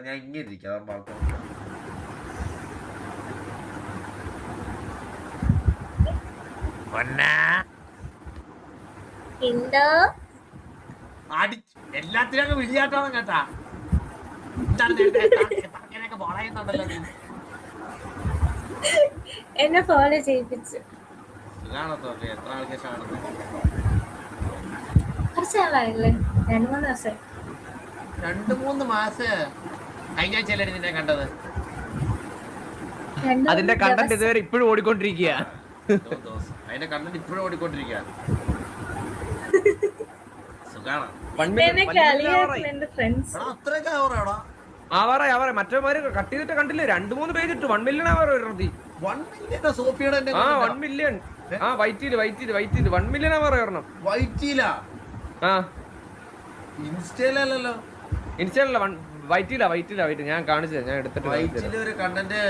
ഞാൻ ഇങ്ങനെ ഇരിക്കാം. എല്ലാത്തിനും വിളിയാട്ടാണ് കേട്ടാ. എന്നെ ഫോളോ ചെയ്യിപ്പിച്ചു. എത്ര ആൾക്ക് ശേഷമാണ്? കുറച്ച് നാളായില്ലേ? 2-3 ദിവസമായി. 2-3 മാസം കഴിഞ്ഞ ആഴ്ചയല്ലേ നിന്നെ കണ്ടത്? അതിന്റെ കണ്ടന്റ് ഇതുവരെ ഇപ്പോഴും ഓടിക്കൊണ്ടിരിക്കുക. അതിന്റെ കണ്ടന്റ് ഇപ്പോഴും ഓടിക്കൊണ്ടിരിക്കുക. സുഖാണ്. മറ്റേമാര് കട്ട് ചെയ്തിട്ട് കണ്ടില്ലേ? 2-3 പേജ് ഇട്ടു. 1 മില്യൺ അവർ 1 മില്യൺ സോഫിയുടെ 1 മില്യൺ. വൈറ്റില് 1 മില്യൺ അവർ വരണം. വൈറ്റിലാ? ഇൻസ്റ്റയിലല്ലോ. ഇൻസ്റ്റയിലല്ല, വൈറ്റില. ഞാൻ കാണിച്ചത്, ഞാൻ എടുത്തിട്ട്. വൈറ്റില് ഒരു കണ്ടന്റ്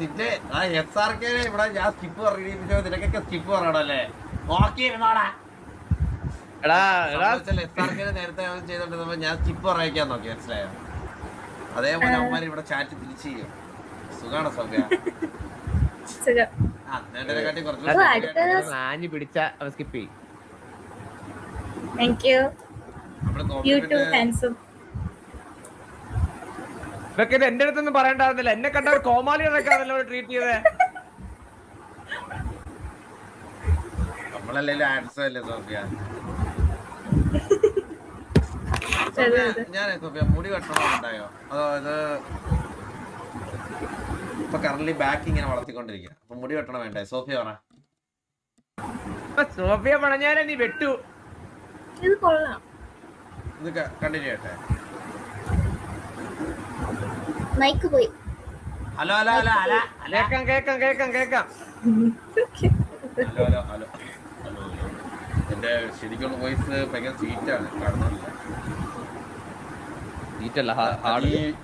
നിന്റെ SRK ഇവിടെ ഞാൻ സ്കിപ്പ് പറഞ്ഞോ. നിനക്കൊക്കെ സ്കിപ്പ് പറയണല്ലേ? SRK നേരത്തെ ചെയ്തോണ്ടിരുന്നപ്പോ ഞാൻ സ്കിപ്പ് പറയിക്കാൻ നോക്കി, മനസ്സിലായോ? അതേപോലെ അവന്മാർ ഇവിടെ ചാറ്റ് തിരിച്ചു ചെയ്യും. സുഖാണോ സൗഖ്യ? പിടിച്ച സ്കിപ്പ് ചെയ്യും. ഇതൊക്കെ എന്റെ അടുത്തൊന്നും പറയണ്ടായിരുന്നില്ല. എന്നെ കണ്ട ഒരു കോമാളികളൊക്കെയാണല്ലോ ട്രീറ്റ് ചെയ്തേ. നമ്മളല്ലേ ആൻസർ അല്ലേ സോഫിയ? ഞാൻ സോഫിയ മുടി വെട്ടണമെന്നുണ്ടായോ? അതോ ഇത് ഇപ്പൊ കറന്റ് ബാക്ക് ഇങ്ങനെ വളർത്തിക്കൊണ്ടിരിക്കുക, അപ്പൊ മുടി വെട്ടണം വേണ്ടേ? സോഫിയ പറ. സോഫിയ പറഞ്ഞാലേ നീ വെട്ടു. ഇത് കൊള്ളാം. ഇത് കണ്ടിന്യൂ ചെയ്യട്ടെ. മൈക്ക് പോയി. ഹലോ. കേക്കാം. ഹലോ. എന്റെ ശരിക്കുള്ള വോയിസ് ഭയങ്കര സ്വീറ്റാണ്.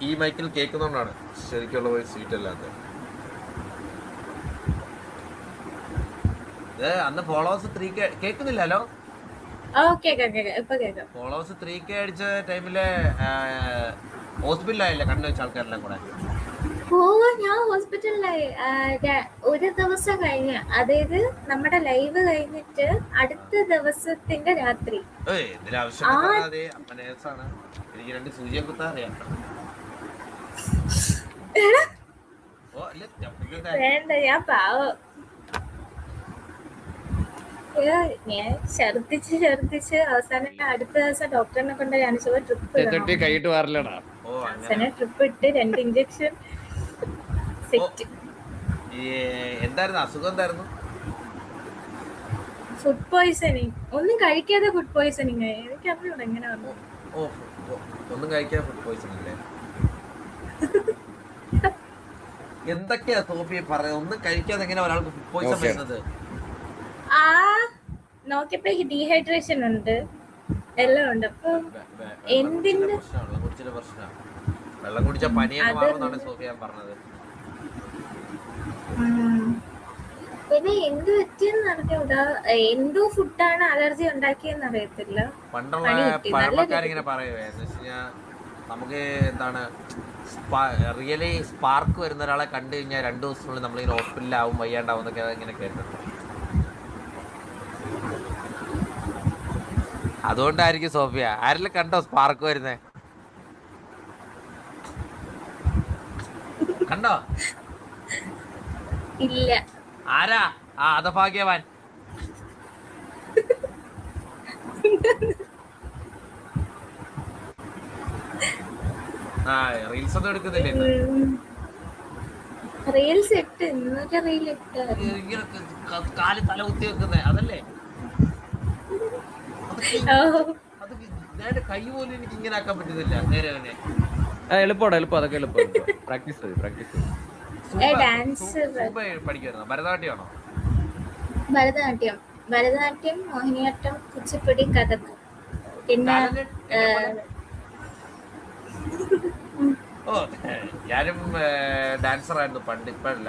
ഈ മൈക്കിൽ കേൾക്കുന്നോണ്ടാണ് ശരിക്കുള്ള വോയിസ് സ്വീറ്റ് അല്ലാത്ത. അന്ന് ഫോളോവേഴ്സ് 3K കേൾക്കുന്നില്ലല്ലോ. ഫോളോവേഴ്സ് 3K അടിച്ച ടൈമില് ഹോസ്പിറ്റലായില്ലേ കണ്ണു വെച്ച ആൾക്കാരെല്ലാം കൂടെ? ഞാൻ ഹോസ്പിറ്റലിലായി ഒരു ദിവസം കഴിഞ്ഞ, അതായത് നമ്മുടെ ലൈവ് കഴിഞ്ഞിട്ട് അടുത്ത ദിവസത്തിന്റെ രാത്രി. എനിക്ക് 2 സൂചിയെ കുത്താ അറിയാം. വേണ്ട, ഞാൻ പാവം. ഞാൻ ഛർദിച്ച് അവസാനം അടുത്ത ദിവസം ഡോക്ടറിനെ കൊണ്ട് കാണിച്ചപ്പോ ട്രിപ്പ് ഇട്ട് 2 ഇഞ്ചക്ഷൻ സെറ്റ്. എന്തായിരുന്നു അസുഖം? എന്തായിരുന്നു? Food poisoning. ഒന്നും കഴിക്കാതെ ഫുഡ് പോയിസണിങ്. എനിക്ക് അറിഞ്ഞൂടെ എങ്ങനെ വന്നു. ഒന്നും കഴിക്കാതെ ഫുഡ് പോയിസണിങ് അല്ലേ? എന്തൊക്കെയാ സോഫിയ പറയുന്നത്? ഒന്നും കഴിക്കാതെ എങ്ങനെ ഒരാൾക്ക് ഫുഡ് പോയിസൺ വരുന്നത്? നോക്കിയപ്പോ ഡീഹൈഡ്രേഷൻ ഉണ്ട്, എല്ലാം ഉണ്ട്. അപ്പൊ എന്തിന്റെ പ്രശ്നം? വെള്ളം കുടിച്ചാൽ പനിയൊക്കെ മാറുമെന്നാണ് സോഫിയ പറഞ്ഞത്. പിന്നെ എന്ത് പറ്റിയെന്ന് അറിഞ്ഞൂടാ. എന്തോ ഫുഡാണ് അലർജി ഉണ്ടാക്കിയെന്ന് അറിയത്തില്ല. പണ്ടുള്ള പഴമക്കാരിങ്ങനെ പറയുവേ, എന്ന് വെച്ച് കഴിഞ്ഞാൽ നമുക്ക് എന്താണ് റിയലി സ്പാർക്ക് വരുന്ന ഒരാളെ കണ്ടു കഴിഞ്ഞാൽ 2 ദിവസത്തിനുള്ളിൽ നമ്മളിങ്ങനെ ഹോസ്പിറ്റലിലാവും, വയ്യാണ്ടാവും എന്നൊക്കെ ഇങ്ങനെ കേട്ടിട്ടുണ്ട്. അതുകൊണ്ടായിരിക്കും സോഫിയ. ആരെല്ലാം കണ്ടോ സ്പാർക്ക് വരുന്നേ? കണ്ടോ? ഇല്ല. ആരാ ഹതഭാഗ്യവാൻ? റീൽസ് ഒന്നും എടുക്കുന്നില്ലേ? റീൽസ് ഇട്ട് കാല് തല കുത്തി വെക്കുന്നേ അതല്ലേ? അത് നേരെ കൈ പോലും എനിക്ക് ഇങ്ങനെ ആക്കാൻ പറ്റുന്നില്ല. നേരെ എളുപ്പം അതൊക്കെ എളുപ്പം. പ്രാക്ടീസ് പഠിക്കുമായിരുന്നോ? ഭരതനാട്യമാണോ? ഭരതനാട്യം, മോഹിനിയാട്ടം, കുച്ചിപ്പുടി, കഥക്. പിന്നെ ഞാനും ഡാൻസർ ആയിരുന്നു പണ്ട്. ഇപ്പഴല്ല.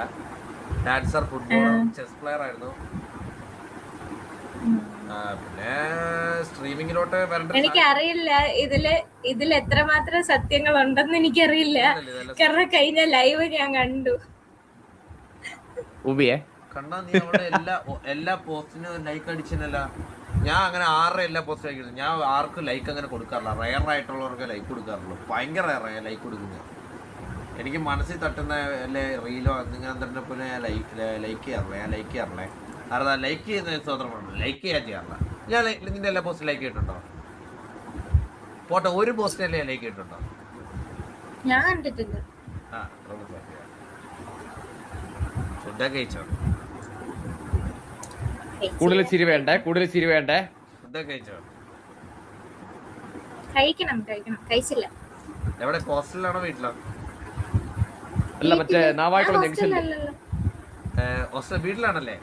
ഡാൻസർ, ഫുട്ബോളർ, ചെസ് പ്ലെയർ ആയിരുന്നു. പിന്നെ സ്ട്രീമിങ്ങിലോട്ട് എനിക്ക് അറിയില്ല ഇതില് ഇതിൽ എത്രമാത്രം സത്യങ്ങൾ ഉണ്ടെന്ന് എനിക്കറിയില്ല. കാരണം കഴിഞ്ഞ ലൈവ് ഞാൻ കണ്ടു. ഉബിയെ കണ്ടാ നീ അവിടെ എല്ലാ പോസ്റ്റിനും ലൈക്ക് അടിച്ചിനല്ല. ഞാൻ അങ്ങനെ ആരുടെ എല്ലാ പോസ്റ്റ് ലൈക്ക് ഇടും. ഞാൻ ആർക്കും ലൈക്ക് അങ്ങനെ കൊടുക്കാറില്ല. റയർ ആയിട്ടുള്ളവർക്ക് ലൈക്ക് കൊടുക്കാറുള്ളൂ. ഭയങ്കര റയർ ലൈക്ക് കൊടുക്കുന്നത്. എനിക്ക് മനസ്സിൽ തട്ടുന്ന അല്ലെ റീലോ നിങ്ങൾ തന്നെ പോലെ ഞാൻ ലൈക്ക് ചെയ്യാറില്ല. ഞാൻ ലൈക്ക് ചെയ്യാറില്ലേ. കാരണം ലൈക്ക് ചെയ്യുന്ന സ്വതന്ത്രമാണ്. ലൈക്ക് ചെയ്യാൻ ചെയ്യാറില്ല. ഞാൻ നിന്റെ എല്ലാ പോസ്റ്റും ലൈക്ക് ചെയ്തിട്ടുണ്ടോ? പോട്ടെ, ഒരു പോസ്റ്റിനല്ലേ ലൈക്ക് ചെയ്തിട്ടുണ്ടോ? ഞാൻ കണ്ടിട്ടില്ല. ആ ഫുഡൊക്കെ കഴിച്ചോ? കൂടുതൽ ചിരി വേണ്ടേ? ഫുഡൊക്കെ കഴിച്ചോ? കഴിക്കണം. കഴിച്ചില്ല. എവിടെ, ഹോസ്റ്റലിലാണോ വീട്ടിലോ? അല്ല, മറ്റേ നാവായിക്കുളം ജംഗ്ഷൻ. ഹോസ്റ്റൽ വീട്ടിലാണല്ലേ?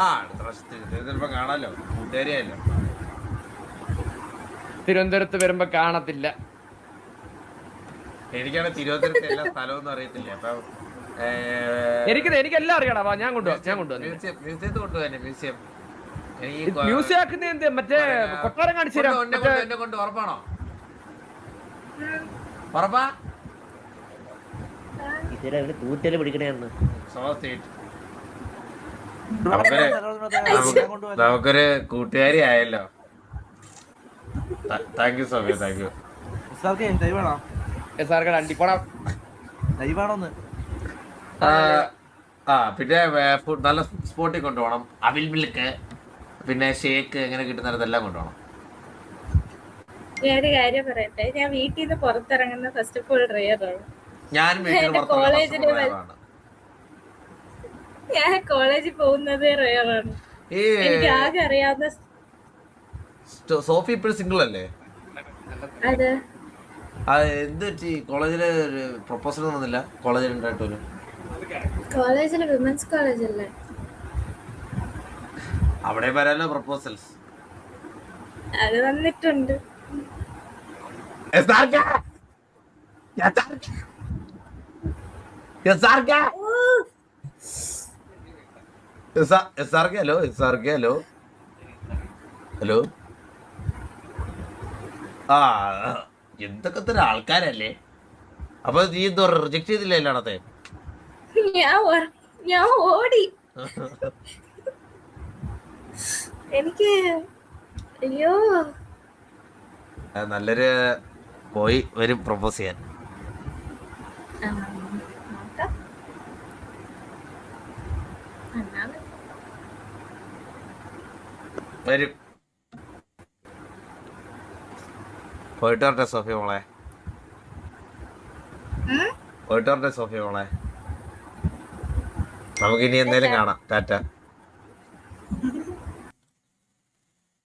ആ, അടുത്ത പ്രാവശ്യത്തിൽ ചിലപ്പോ കാണാലോ, കൂട്ടുകാരിയായല്ലോ. തിരുവനന്തപുരത്ത് വരുമ്പോ കാണത്തില്ല. എനിക്കാണ് തിരുവനന്തപുരത്ത് എല്ലാ സ്ഥലവും അറിയത്തില്ല. അപ്പൊ എനിക്കെല്ലാം അറിയണം. ഞാൻ കൊണ്ടുപോകാം. മ്യൂസിയത്തിൽ കൊണ്ടുപോകാൻ. മ്യൂസിയം മ്യൂസിയം ആക്കുന്ന എന്ത്? മറ്റേ കൊട്ടാരം കാണിച്ചു തരാം. എന്നെ കൊണ്ട് ഉറപ്പാണോ? ഉറപ്പാ? തൂറ്റല് പിടിക്കണേന്ന് നമുക്കൊരു കൂട്ടുകാരി ആയല്ലോ. Thank you Sophia, thank you. പിന്നെ നല്ല സ്പോട്ടിൽ കൊണ്ടുപോകണം. അവിൽ മിൽക്ക്, പിന്നെ ഷേക്ക് എങ്ങനെ കിട്ടുന്നിടത്തെല്ലാം കൊണ്ടുപോകണം. ഞാനൊരു കാര്യം പറയട്ടെ. ഞാൻ വീട്ടിൽ നിന്ന് പുറത്തിറങ്ങുന്ന ഫസ്റ്റ് ഓഫ് ഓൾ റെയറാണ്. ഞാൻ കോളേജിൽ പോകുന്നത് റെയറാണ്. എനിക്ക് ആകെ അറിയാവുന്ന സോഫി ഇപ്പോഴും സിംഗിൾ അല്ലേ? അത് എന്ത് പറ്റി? കോളേജില് പ്രൊപ്പോസൽ ഒന്നുമില്ല? കോളേജിൽ ഉണ്ടായിട്ടൊരു കോളേജില് വിമൻസ് കോളേജ് അല്ലേ? അവിടെ വരാലോ പ്രൊപ്പോസൽസ്. അത് വന്നിട്ടുണ്ട്. ഹലോ. ആ, എന്തൊക്കെ തന്നെ ആൾക്കാരല്ലേ. അപ്പൊ നീ എന്തോ റിജക്ട് ചെയ്തില്ല എല്ലാണത്തെ? ഞാൻ ഓടി. എനിക്ക് അയ്യോ, നല്ലൊരു പോയി വരും പ്രൊപ്പോസ് ചെയ്യാൻ. വരും. പോയിട്ട് വരട്ടെ സോഫിയ മോളെ. പോയിട്ട് വരട്ടെ സോഫിയ മോളെ. നമുക്കിനി എന്തായാലും കാണാം. ടാറ്റ.